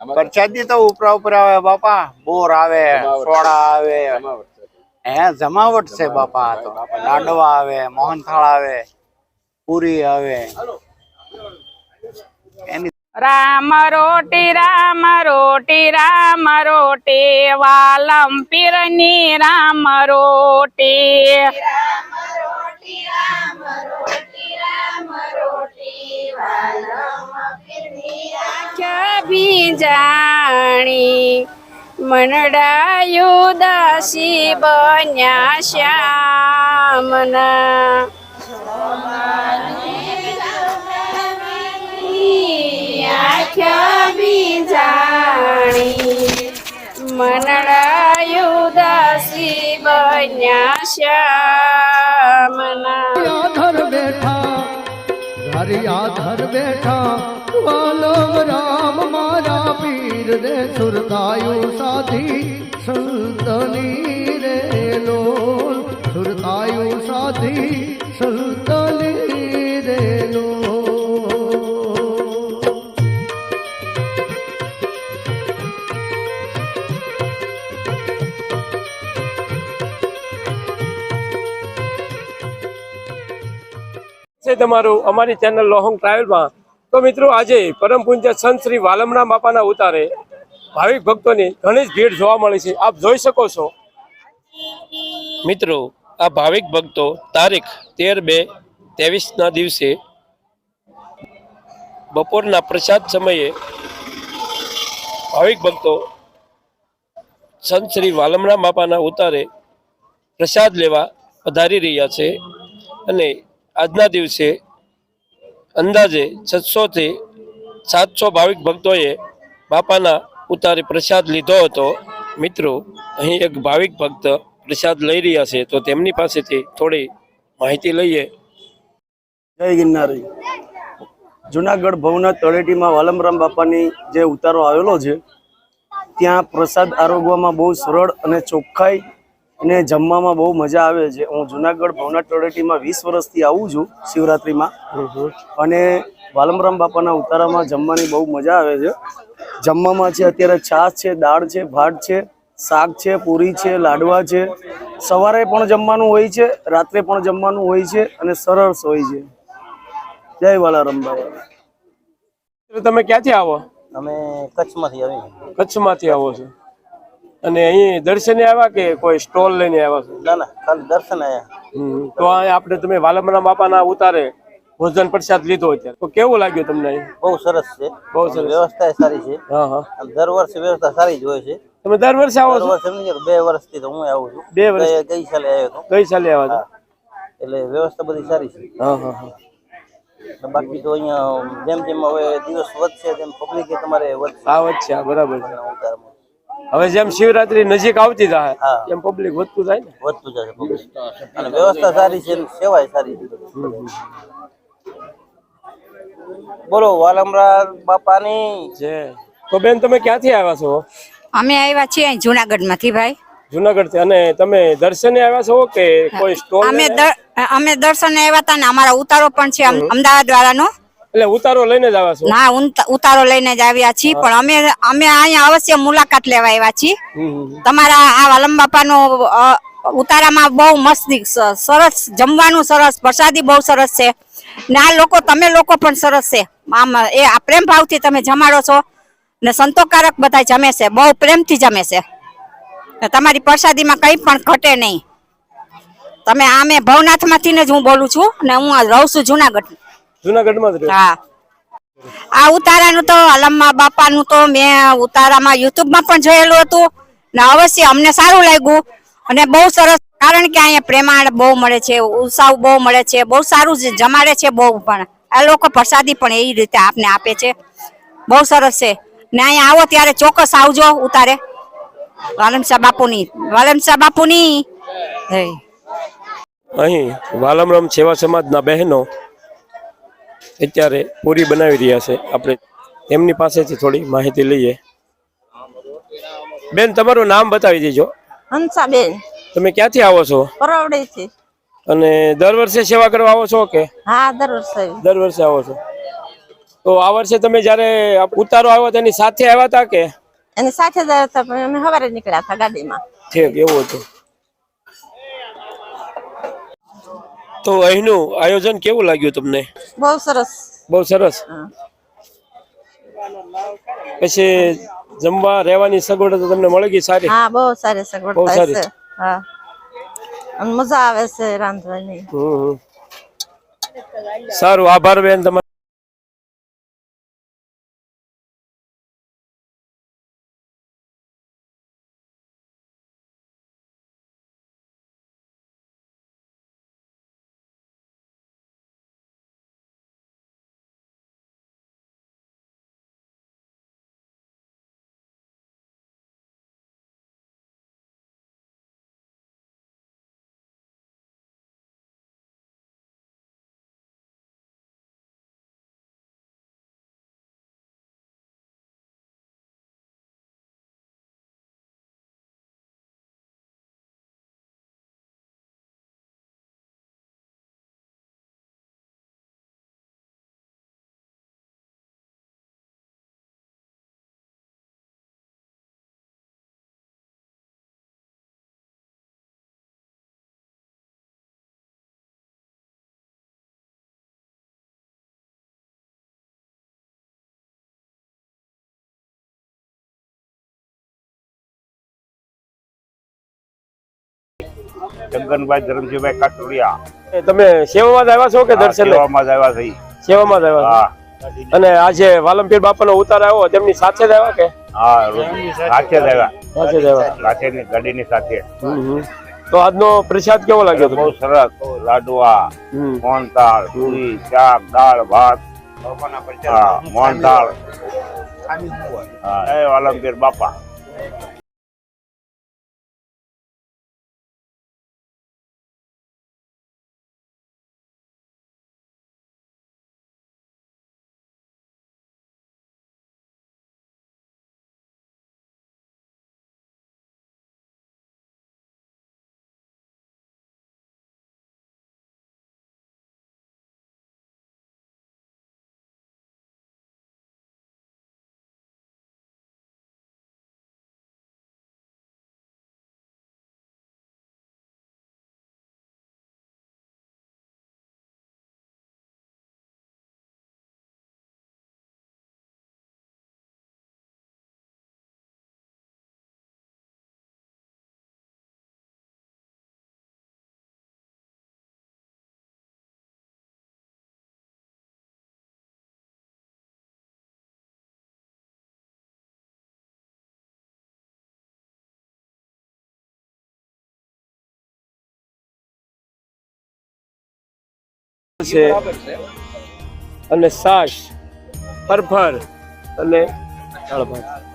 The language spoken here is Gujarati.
प्रसादी तो उपरा ऊपर आवे बापा, बोर आवे, सोडा आवे, जमावट से बापा। तो लाडवा आवे, मोहनथाळ आवे, पूरी आवे। राम रोटी राम रोटी राम रोटी वालम पीरनी राम रोटी भी जाणी मनडायु दासी बन्या श्यामना भी जाणी मनडायु दासी बन्या श्यामना आधर बैठा घर आधर बैठा वालम राम मारा पीर रे सुरतायु साधी संतनी रे लोल सुरतायु साधी संतनी रे लोल। તમારું અમારી ચેનલ લોહોંગ ટ્રાવેલમાં તો મિત્રો આજે પરમ પૂજ્ય સંત શ્રી વાલમણા બાપાના ઉતારે ભાવિક ભક્તોની ઘણી જ ભીડ જોવા મળી છે। આપ જોઈ શકો છો મિત્રો, આ ભાવિક ભક્તો તારીખ 13/2/23ના દિવસે બપોરના પ્રસાદ સમયે ભાવિક ભક્તો સંત શ્રી વાલમણા બાપાના ઉતારે પ્રસાદ લેવા પધારી રહ્યા છે અને આજના દિવસે અંદાજે 600 થી 700 ભાવિક ભક્તોએ બાપાના ઉતારે પ્રસાદ લીધો હતો। મિત્રો, અહીં એક ભાવિક ભક્ત પ્રસાદ લઈ રહ્યા છે તો તેમની પાસેથી થોડી માહિતી લઈએ। જય ગિરનારી। જુનાગઢ ભવનાથ તળેટીમાં વાલમરામ બાપાની જે ઉતારો આવેલો છે ત્યાં પ્રસાદ આરોગવામાં બહુ સરળ અને ચોખ્ખાઈ અને જમવામાં બહુ મજા આવે છે। હું જુનાગઢ ભવનાથ તળેટીમાં 20 વર્ષથી આવું છું શિવરાત્રીમાં અને વાલમરામ બાપાના ઉતારામાં જમવાની બહુ મજા આવે છે। જમવામાં છે અત્યારે છાશ છે, દાળ છે, ભાત છે, શાક છે, પૂરી છે, લાડવા છે। સવારે પણ જમવાનું હોય છે, રાત્રે પણ જમવાનું હોય છે અને સરસ હોય છે। જય વાલારામ બાબા। તમે ક્યાંથી આવો? અમે કચ્છમાંથી આવીએ। કચ્છમાંથી આવો છો અને અહીં દર્શને આવ્યા કે કોઈ સ્ટોલ લઈને આવ્યા છો? ના ના, ખાલી દર્શન આવ્યા। તો આપણે તમે વાલમણા બાપાના ઉતારે ભોજન પ્રસાદ લીધો અત્યારે તો કેવું લાગ્યું તમને? બહુ સરસ છે, બહુ સરસ, વ્યવસ્થા સારી છે। હા હા, દર વર્ષે વ્યવસ્થા સારી જ હોય છે। તમે દર વર્ષે આવો છો? દર વર્ષે નહીં, 2 વર્ષથી તો હું આવું છું। 2 વર્ષ ગઈ સાલે આવ્યો હતો। કઈ સાલે આવ્યા હતા? એટલે વ્યવસ્થા બધી સારી છે। હા હા હા। બાકી તો અહીંયા જેમ જેમ હવે દિવસ વધશે તેમ પબ્લિક તમારે વધશે। આ વધશે, બરાબર છે। ઉતારમાં હવે જેમ શિવરાત્રી નજીક આવતી જાય એમ પબ્લિક વધતું જાય ને? વધતું જશે પબ્લિક અને વ્યવસ્થા સારી છે, સેવાય સારી છે। બોલો વાલમરામ બાપાની જય। તો બેન, તમે ક્યાંથી આવ્યા છો? અમે આવ્યા છીએ જુનાગઢ માંથી ભાઈ। જુનાગઢ થી? અને તમે દર્શને આવ્યા છો કે કોઈ સ્ટોલ? અમે દર્શને આવ્યા હતા ને અમારા ઉતારો પણ છે અમદાવાદ વાળાનો। એટલે ઉતારો લઈને જ આવ્યા છો? ના, ઉતારો લઈને જ આવ્યા છીએ પણ અમે અહીંયા અવશ્ય મુલાકાત લેવા આવ્યા છીએ। તમારા આ વાલમ બાપાનો ઉતારામાં બહુ મસ્તી સરસ, જમવાનું સરસ, પ્રસાદી બહુ સરસ છે ને આ લોકો તમે લોકો પણ સરસ છે। આમ એ આ પ્રેમ ભાવથી તમે જમાડો છો ને સંતોષકારક બધા જમે છે, બહુ પ્રેમથી જમે છે। તમારી પ્રસાદીમાં કંઈ પણ ઘટે નહીં। તમે આમે ભવનાથ માંથી જ હું બોલું છું ને હું રહું છું જુનાગઢ। જુનાગઢમાં જ રહો? હા। આ ઉતારાનું તો વાલમમાં બાપાનું તો મેં ઉતારામાં યુટ્યુબમાં પણ જોયેલું હતું ને અવશ્ય અમને સારું લાગ્યું અને બહુ સરસ, કારણ કે અહીંયા પ્રેમાળ બહુ મળે છે, ઉત્સાહ બહુ મળે છે, બહુ સારું જમાડે છે બહુ, પણ આ લોકો પ્રસાદી પણ એ રીતે આપને આપે છે, બહુ સરસ છે ને અહીંયા આવો ત્યારે ચોક્કસ આવજો ઉતારે। વાલમશાહ બાપુની અહીં વાલમરામ સેવા સમાજના બહેનો અત્યારે પૂરી બનાવી રહ્યા છે, આપણે તેમની પાસેથી થોડી માહિતી લઈએ। બેન, તમારું નામ બતાવી દેજો। હંસાબેન। તમે ક્યાંથી આવો છો? પરવડેથી। અને દર વર્ષે સેવા કરવા આવો છો કે? હા, દર વર્ષે આવો છો? તો આ વર્ષે તમે જયારે ઉતારો આવ્યો તેની સાથે આવ્યા હતા કે એની સાથે જ હતા, પણ અમે સવારે નીકળ્યા હતા ગાડીમાં. ઠીક એવું હતું. તો અહીંનું આયોજન કેવું લાગ્યું તમને? બહુ સરસ. બહુ સરસ. પછી જમવા રહેવાની સગવડ તો તમને મળી ગઈ સારી? હા, બહુ સારી સગવડ બહુ થાય સારી. છે. હા, અને મજા આવે છે રાંધવાની. સારું, આભાર બેન તમારો. જગનભાઈ ધરમજીભાઈ કાટોડિયા. તમે સેવામાં જ આવ્યા છો કે દર્શન? સેવામાં જ આવ્યા છે. સેવામાં જ આવ્યા છો. અને આજે વાલમપીર બાપાનો ઉતાર આવ્યો તેમની સાથે જ આવ્યા કે? હા, સાથે જ આવ્યા. સાથે જ આવ્યા. સાથેની ગાડીની સાથે. તો આજનો પ્રસાદ કેવો લાગ્યો? બહુ સરસ. લાડવા, મોહનથાળ, પૂરી, શાક, દાળ, ભાત, મોહનથાળ. જય વાલમપીર બાપા. છે અને સાસ, ફરફર અને દાળ ભાત.